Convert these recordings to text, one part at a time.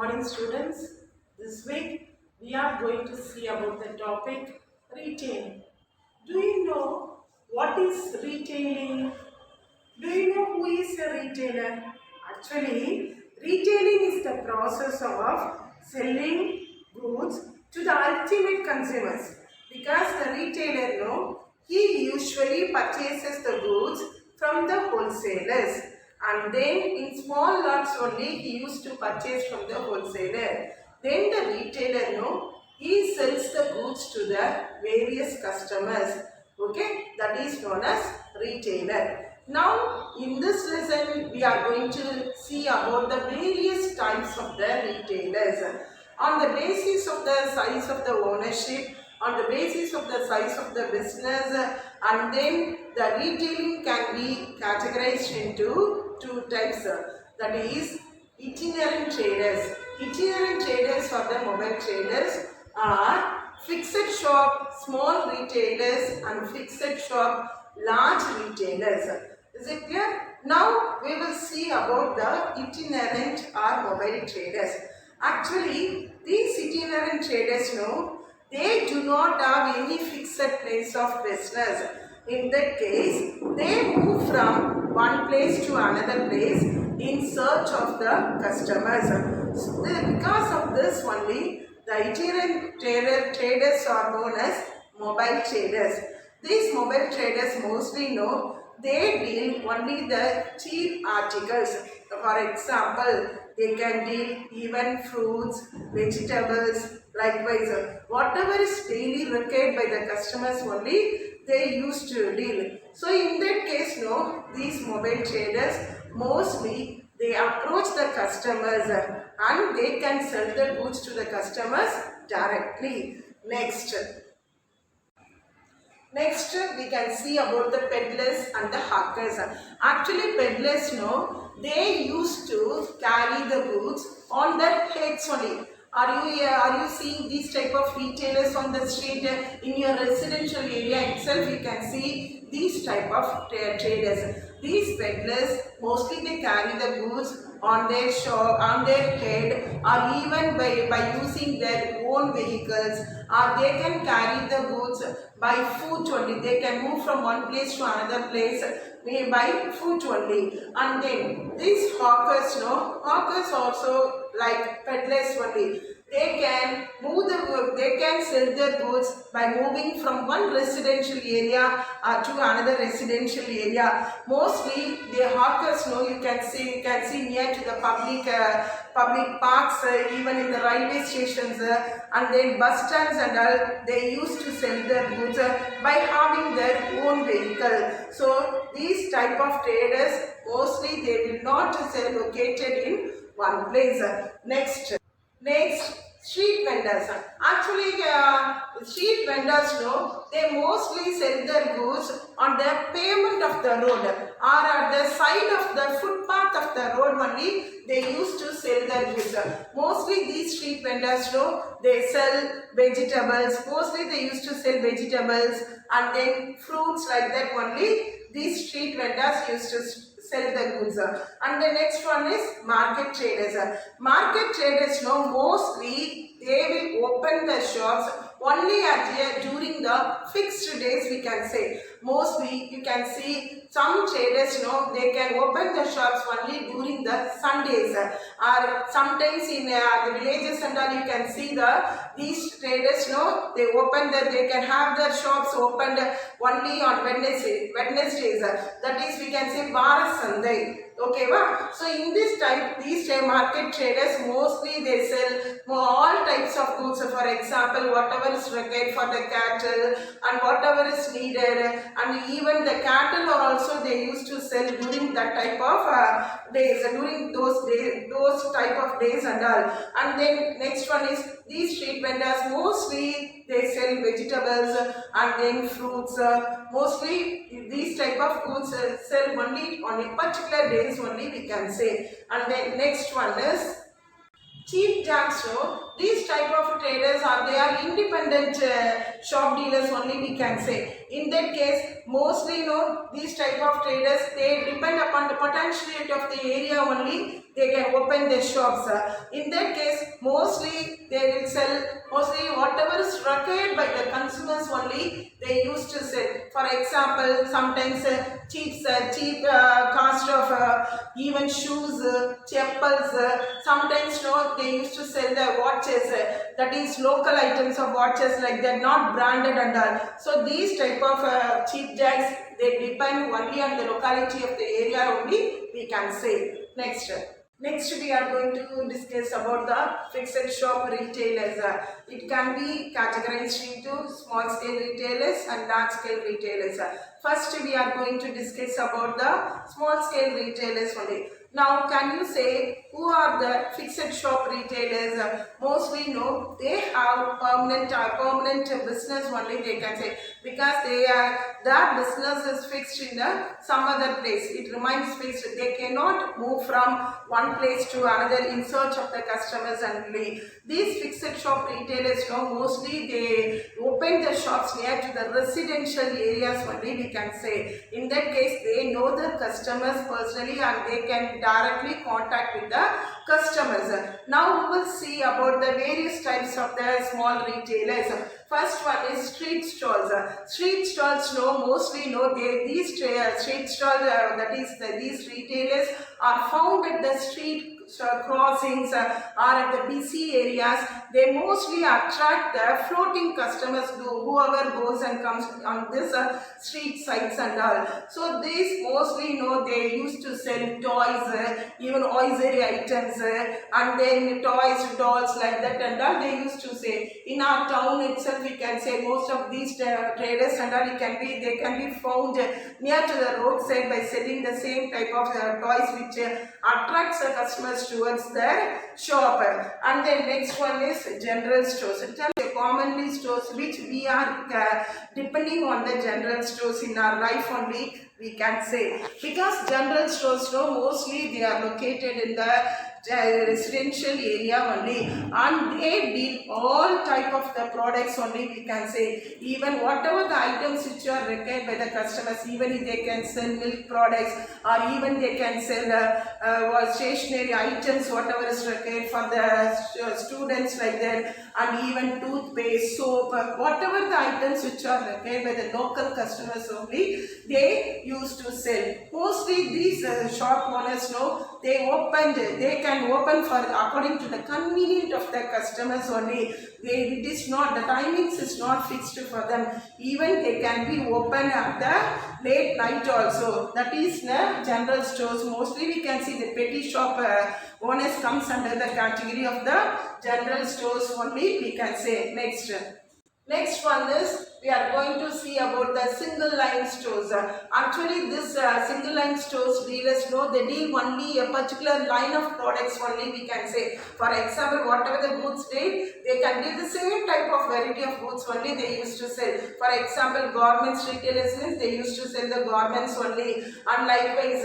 morning students. This week we are going to see about the topic retailing. Do you know what is retailing? Do you know who is a retailer? Actually, retailing is the process of selling goods to the ultimate consumers. Because the retailer he usually purchases the goods from the wholesalers, and then in small lots only he used to purchase from the wholesaler. Then the retailer he sells the goods to the various customers. Okay, that is known as retailer. Now in this lesson we are going to see about the various types of the retailers. On the basis of the size of the ownership, on the basis of the size of the business, and then the retailing can be categorized into two types. That is itinerant traders. Itinerant traders or the mobile traders are fixed shop small retailers and fixed shop large retailers. Is it clear? Now we will see about the itinerant or mobile traders. Actually, these itinerant traders they do not have any fixed place of business. In that case, they move from one place to another place in search of the customers. So, because of this only, the itinerant traders are known as mobile traders. These mobile traders mostly they deal only the cheap articles. For example, they can deal even fruits, vegetables, likewise whatever is daily required by the customers only they used to deal. So in that case these mobile traders mostly they approach the customers and they can sell the goods to the customers directly. Next, we can see about the peddlers and the hawkers. Actually, peddlers, they used to carry the goods on their heads only. Are you seeing these type of retailers on the street in your residential area itself? You can see these type of traders. These peddlers mostly they carry the goods on their shop, on their head, or even by using their own vehicles, or they can carry the goods by foot only. They can move from one place to another place by foot only. And then these hawkers, hawkers also like peddlers only. They can they can sell their goods by moving from one residential area to another residential area. Mostly the hawkers, you can see near to the public parks, even in the railway stations, and then bus stands and all. They used to sell their goods by having their own vehicle. So these type of traders mostly they will not located in one place. Next, street vendors. Actually, street vendors they mostly sell their goods on the pavement of the road or at the side of the footpath of the road only. They used to sell their goods. Mostly these street vendors they sell vegetables. Mostly they used to sell vegetables and then fruits like that only. These street vendors used to sell the goods. And the next one is market traders. Market traders mostly they will open the shops only during the fixed days, we can say. Mostly you can see some traders they can open the shops only during the Sundays, or sometimes in the villages and all you can see these traders they can have their shops opened only on Wednesdays. That is we can say Vaara Sandai. Okay, so in this type, these market traders mostly they sell all types of goods. For example, whatever is required for the cattle and whatever is needed, and even the cattle are also they used to sell during that type of days, during those type of days and all. And then next one is these street vendors mostly they sell vegetables and then fruits. Mostly these type of goods sell only on a particular days only, we can say. And then next one is cheap jacks. These type of traders they are independent shop dealers only, we can say. In that case mostly these type of traders they depend upon the potentiality of the area only. They can open their shops. In that case mostly they will sell, mostly whatever is required by the consumers only they used to sell. For example, sometimes cheap cost of even shoes, chappals, sometimes no, they used to sell the watches, that is local items of watches like that, not branded and all. So these type of cheap jacks, they depend only on the locality of the area only, we can say. Next we are going to discuss about the fixed shop retailers. It can be categorized into small scale retailers and large scale retailers. First we are going to discuss about the small scale retailers only. Now can you say who are the fixed shop retailers? Mostly no, they have permanent business only, they can say, because their business is fixed in some other place. It remains fixed. They cannot move from one place to another in search of the customers only. These fixed shop retailers mostly they open the shops near to the residential areas only, we can say. In that case, they know the customers personally and they can directly contact with the customers. Now we will see about the various types of the small retailers. First one is street stalls. Street stalls mostly these street stalls, that is these retailers are found at the street crossings or at the busy areas. They mostly attract the floating customers, whoever goes and comes on this street sites and all. So these mostly they used to sell toys, even hosiery items, and then toys, dolls like that and all they used to say. In our town itself, we can say most of these traders and all they can be found near to the roadside by selling the same type of toys which attracts the customers towards their shop. And then next one is general stores. It are commonly stores which we are depending on the general stores in our life only, we can say, because general stores mostly they are located in the residential area only and they deal all type of the products only, we can say. Even whatever the items which are required by the customers, even if they can sell milk products or even they can sell stationery items, whatever is required for the students like that, and even toothpaste, soap, whatever the items which are required by the local customers only, they used to sell. Mostly these shop owners they can open for according to the convenience of the customers only. It is not, the timings is not fixed for them. Even they can be open at the late night also. That is the general stores. Mostly we can see the petty shop owners comes under the category of the general stores only, we can say. Next one is we are going to see about the single line stores. Actually this single line stores dealers they deal only a particular line of products only, we can say. For example, whatever the goods they can deal the same type of variety of goods only they used to sell. For example, garments retailers means they used to sell the garments only, and likewise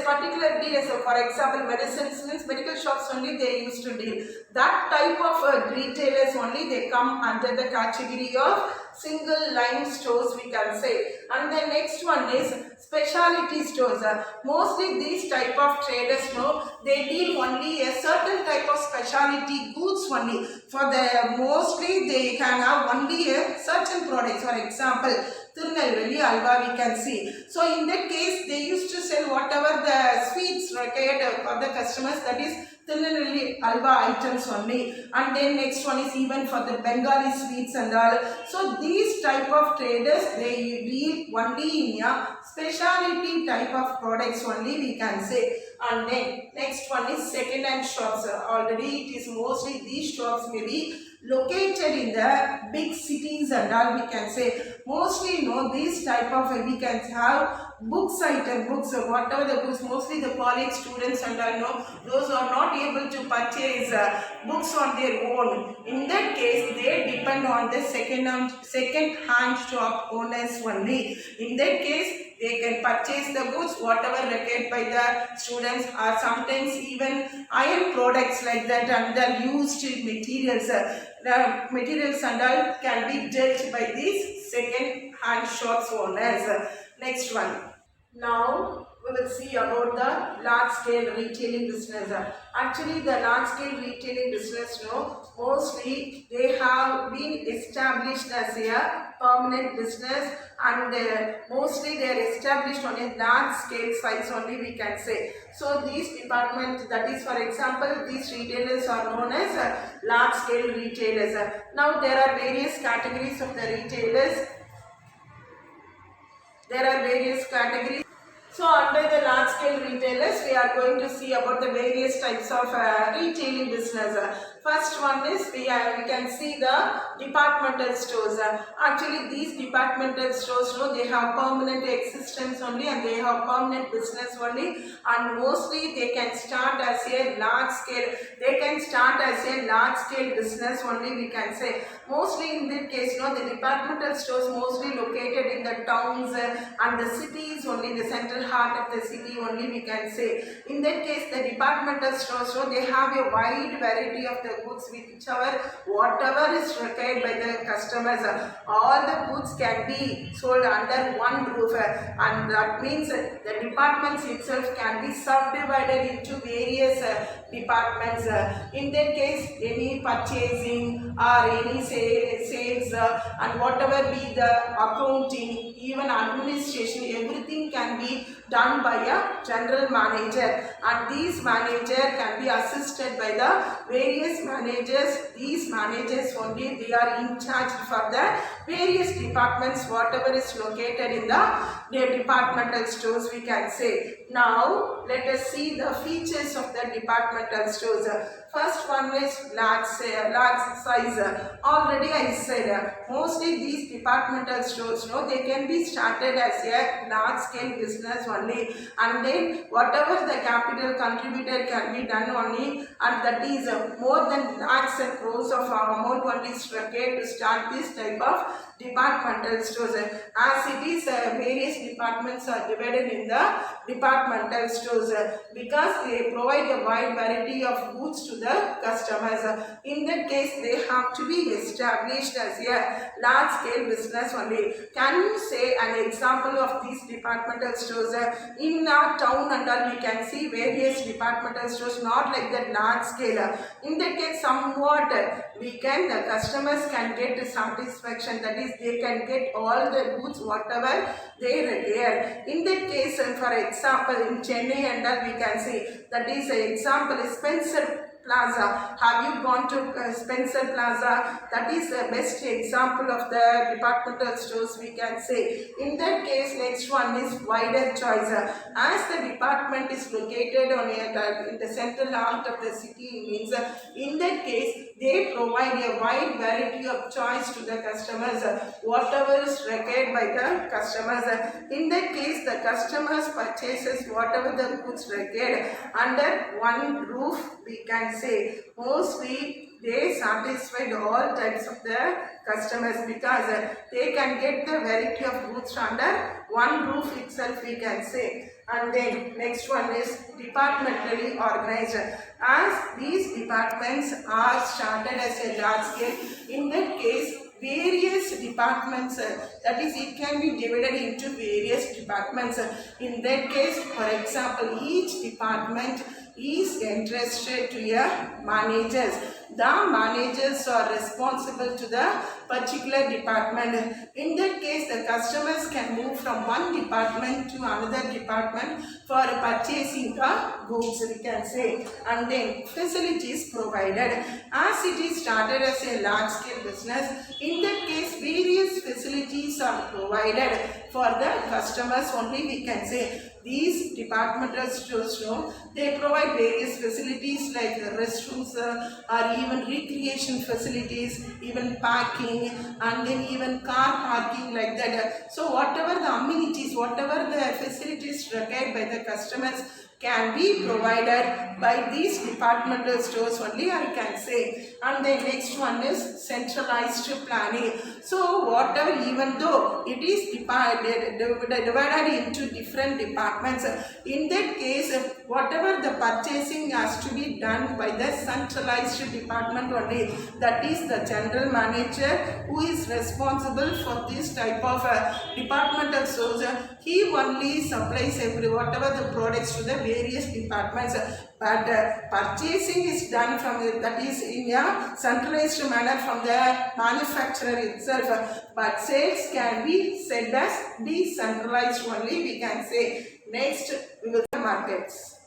particular dealers, so for example medicines means medical shops only they used to deal. That type of retailers only they come under the category of single line stores, we can say. And the next one is specialty stores. Mostly these type of traders they deal only a certain type of specialty goods only. For the mostly they can have only a certain products. For example, Tirunelveli Alva we can see. So in that case they used to sell whatever the sweets required for the customers, that is Tirunelveli Alva items only. And then next one is even for the Bengali sweets and all. So these type of traders they deal only in a specialty type of products only, we can say. And then next one is second hand shops. Already it is mostly these shops may be located in the big cities and all, we can say. Mostly these type of we can have books, whatever the books, mostly the college students and all those are not able to purchase books on their own. In that case they depend on the second hand shop owners only. In that case they can purchase the goods whatever required by the students, or sometimes even iron products like that and the used materials. The materials and all can be dealt by these second hand shops owners. Next one. Now we will see about the large scale retailing business. Actually the large scale retailing business business, mostly they have been established as a permanent business, and mostly they are established on a large scale size only, we can say. So these departments, that is for example, these retailers are known as large scale retailers. Now there are various categories of the retailers. There are various categories. So under the large scale retailers, we are going to see about the various types of retailing business. First one is we can see the departmental stores. Actually these departmental stores, they have permanent existence only, and they have permanent business only, and mostly they can start as a large scale. They can start as a large scale business only, we can say. Mostly in that case, the departmental stores mostly located in the towns and the cities only, the central heart of the city only, we can say. In that case, the departmental stores, they have a wide variety of the goods, whatever is required by the customers. All the goods can be sold under one roof, and that means the departments itself can be subdivided into various departments. In that case, any purchasing or any sales and whatever be the accounting, even administration, everything can be done by a general manager, and these manager can be assisted by the various managers. These managers only, they are in charge for the various departments, whatever is located in the departmental stores, we can say. Now let us see the features of the departmental stores. First one is large size. Already I said, mostly these departmental stores, they can be started as a large scale business only, and then whatever the capital contributed can be done only, and that is more than lakhs and crores of amount only is required to start this type of departmental stores. As it is, various departments are divided in the departmental stores because they provide a wide variety of goods to the customers. In that case, they have to be established as a large scale business only. Can you say an example of these departmental stores? In our town and all, we can see various departmental stores, not like that large scale. In that case, somewhat the customers can get satisfaction, that is they can get all the goods whatever they require. In that case, for example, in Chennai and all, we can see, that is an example is Spencer Plaza. Have you gone to Spencer Plaza? That is the best example of the departmental stores, we can say. In that case, next one is wider choice. As the department is located on in the central heart of the city, means in that case they provide a wide variety of choice to the customers, whatever is required by the customers. In that case, the customers purchases whatever the goods required under one roof, we can say. Mostly they satisfied all types of the customers because they can get the variety of goods under one roof itself, we can say. And then next one is departmentally organized. As these departments are started as a large scale, in that case various departments, that is it can be divided into various departments. In that case, for example, each department is entrusted to a managers. The managers are responsible to the particular department. In that case, the customers can move from one department to another department for purchasing the goods, we can say. And then facilities provided. As it is started as a large scale business, in that case various facilities are provided for the customers only, we can say. These departmental stores, they provide various facilities like restrooms or even recreation facilities, even parking, and then even car parking, like that. So whatever the amenities, whatever the facilities required by the customers can be provided by these departmental stores only, I can say. And the next one is centralized planning. So whatever, even though it is divided into different departments, departments. In that case, whatever the purchasing has to be done by the centralized department only, that is the general manager who is responsible for this type of departmental source. He only supplies whatever the products to the various departments, but purchasing is done from that is in a centralized manner from the manufacturer itself, but sales can be said as decentralized only, we can say. Next, we will see markets.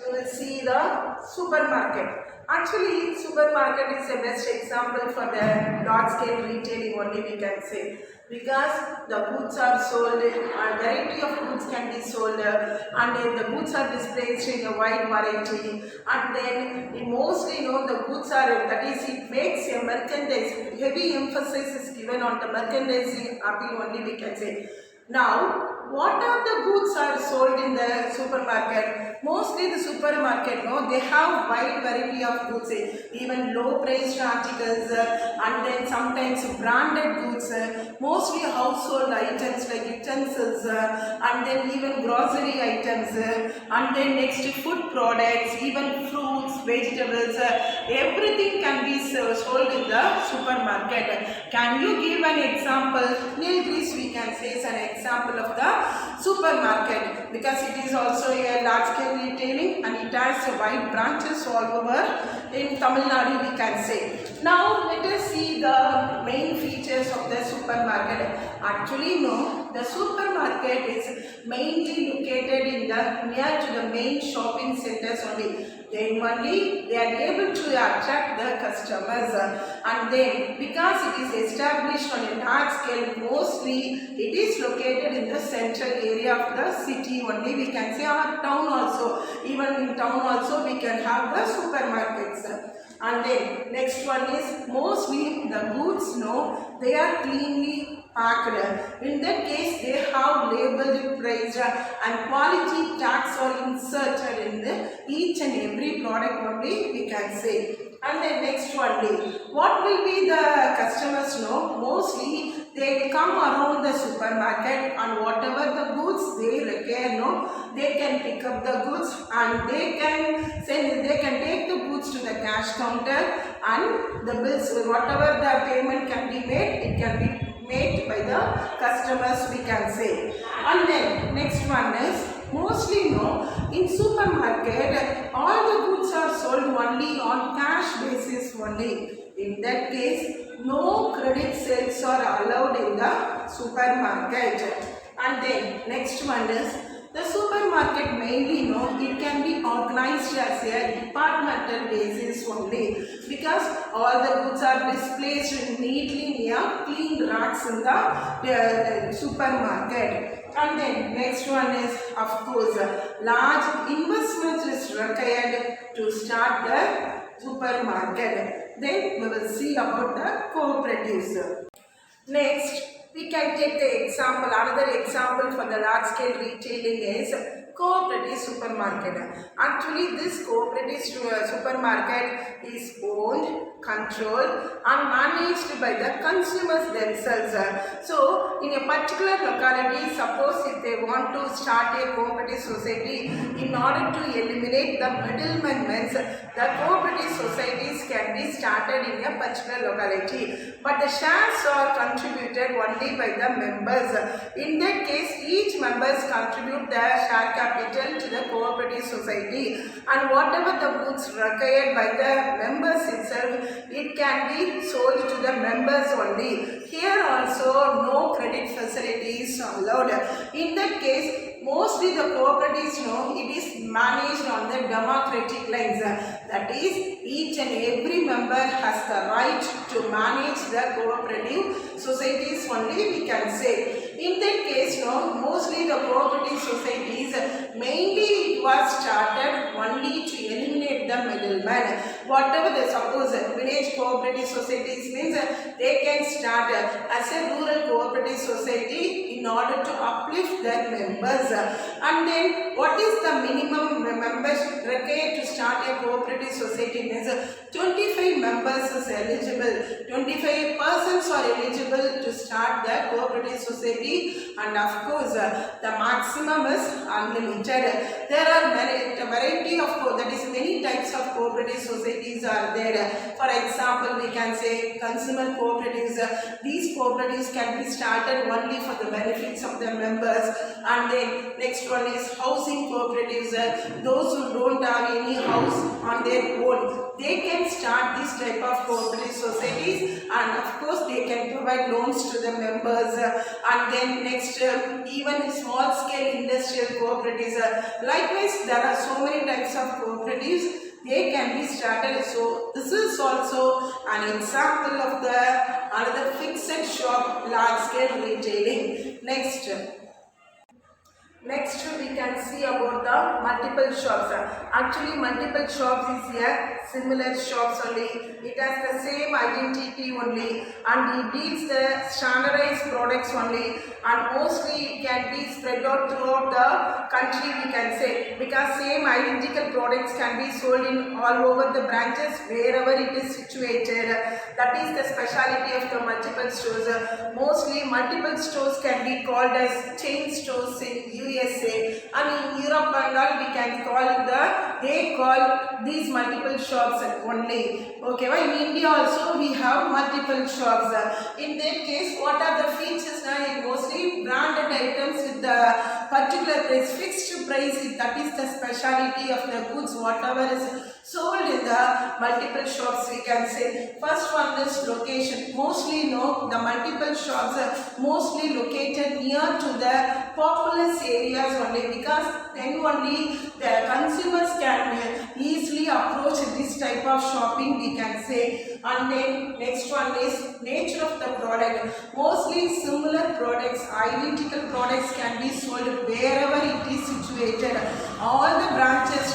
We will see the supermarket. Actually, supermarket is the best example for the large scale retailing only, we can say, because the goods are sold, a variety of goods can be sold, and then the goods are displayed in a wide variety, and then mostly the goods are, that is, it makes a merchandise, heavy emphasis is given on the merchandising appeal only, we can say. Now, what are the goods are sold in the supermarket? Mostly the supermarket, they have wide variety of goods, even low priced articles, and then sometimes branded goods, mostly household items like utensils, and then even grocery items, and then next food products, even fruits, vegetables, everything can be sold in the supermarket. Can you give an example? Nilgris, we can say, is an example of the supermarket, because it is also a large scale retailing and it has wide branches all over in Tamil Nadu, we can say. Now let us see the main features of the supermarket. Actually, no, the supermarket is mainly located in the near to the main shopping centers only. Then only they are able to attract the customers, and then because it is established on a large scale, mostly it is located in the central area of the city only, we can say, or town also. Even in town also we can have the supermarkets. And then next one is mostly the goods, they are cleanly packed. In that case, they have labeled price and quality tags are inserted in each and every product only, we can say. And then next one day, what will be the customers know? Mostly they come around the supermarket and whatever the goods they require, they can pick up the goods and they can take the goods to the cash counter, and the bills, whatever the payment can be made, it can be made by the customers, we can say. And then next one is mostly in supermarket all the goods are sold only on cash basis only. In that case, no credit sales are allowed in the supermarket. And then next one is the supermarket mainly it can be organized as a departmental basis only, because all the goods are displayed neatly near clean racks in the supermarket. And then next one is, of course, large investment is required to start the supermarket. Then we will see about the cooperatives. Next, we can take the example, another example for the large scale retailing is cooperative supermarket. Actually, this cooperative supermarket is owned, controlled and managed by the consumers themselves. So, in a particular locality, suppose if they want to start a cooperative society, in order to eliminate the middlemen, the cooperative societies can be started in a particular locality, but the shares are contributed only by the members. In that case, each members contribute the share capital to the cooperative society, and whatever the goods required by the members itself, it can be sold to the members only. Here also no credit facilities allowed. In that case, mostly the cooperatives it is managed on the democratic lines. That is, each and every member has the right to manage the cooperative societies only, we can say. In that case, mostly the cooperative societies, mainly it was started only to eliminate the middleman. Whatever the suppose village cooperative societies means, they can start as a rural cooperative society in order to uplift their members. And then what is the minimum membership required to start a cooperative society? Means 25 members is eligible. 25 persons are eligible to start the cooperative society, and of course the maximum is unlimited. There are variety of that is many types of cooperative societies are there. For example, we can say consumer cooperatives. These cooperatives can be started only for the benefits of the members. And then next one is housing cooperatives. Those who don't have any house on their own, they can start this type of cooperative societies, and of course they can provide loans to the members. And then next, even small scale industrial cooperatives. Likewise, there are so many types of cooperatives. They can be started. So this is also an example of the another fixed shop large scale retailing. Next we can see about the multiple shops. Actually multiple shops is a similar shops only. It has the same identity only, and it deals the standardized products only, and mostly it can be spread out throughout the country, we can say, because same identical products can be sold in all over the branches wherever it is situated. That is the speciality of the multiple stores. Mostly multiple stores can be called as chain stores in USA, and in Europe and all we can they call these multiple shops only. Okay, well, in India also we have multiple shops. In that case, what are the features? Mostly branded items with the particular price, fixed price. That is the speciality of the goods, whatever is sold in the multiple shops, we can say. First one is location. Mostly the multiple shops are mostly located near to the populous areas only, because then only the consumers can easily approach this type of shopping, we can say. And then next one is nature of the product. Mostly similar products, identical products can be sold wherever it is situated. All the branches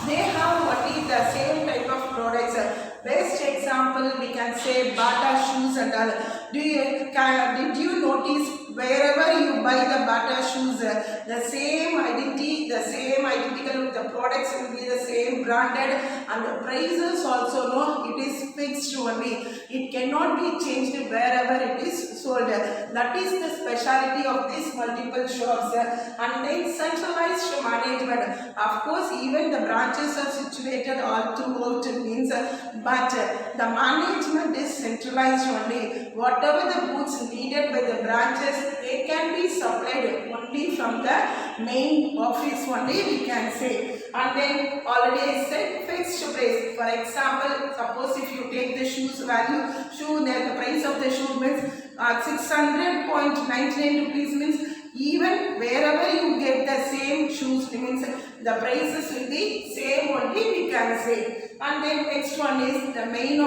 they have only the same type of products. Best example we can say Bata shoes and all. Did you notice wherever you buy the Bata shoes, the same identity, the same identical, the products will be the same branded, and the prices also it is fixed only. It cannot be changed wherever it is sold. That is the speciality of these multiple shops. And then centralized management. Of course, even the branches are situated all throughout, means, but the management is centralized only. Whatever the goods needed by the branches, they can be supplied only from the main office only, we can say. And then already I said fixed price. For example, suppose if you take the shoes value, the price of the shoe means 600.99 rupees, means even wherever you get the same shoes, means the prices will be same only, we can say. And then next one is the main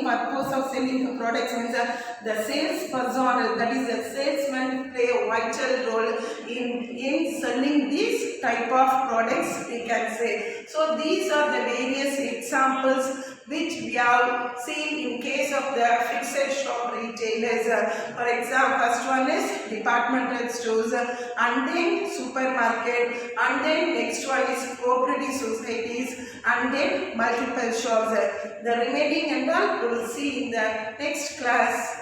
purpose of selling the products, means the sales personnel, that is the salesman play a vital role in selling these type of products, we can say. So these are the various examples which we have seen in case of the fixed shop retailers. For example, first one is departmental stores, and then supermarket, and then next one is cooperative societies, and then multiple shops. The remaining and all we will see in the next class.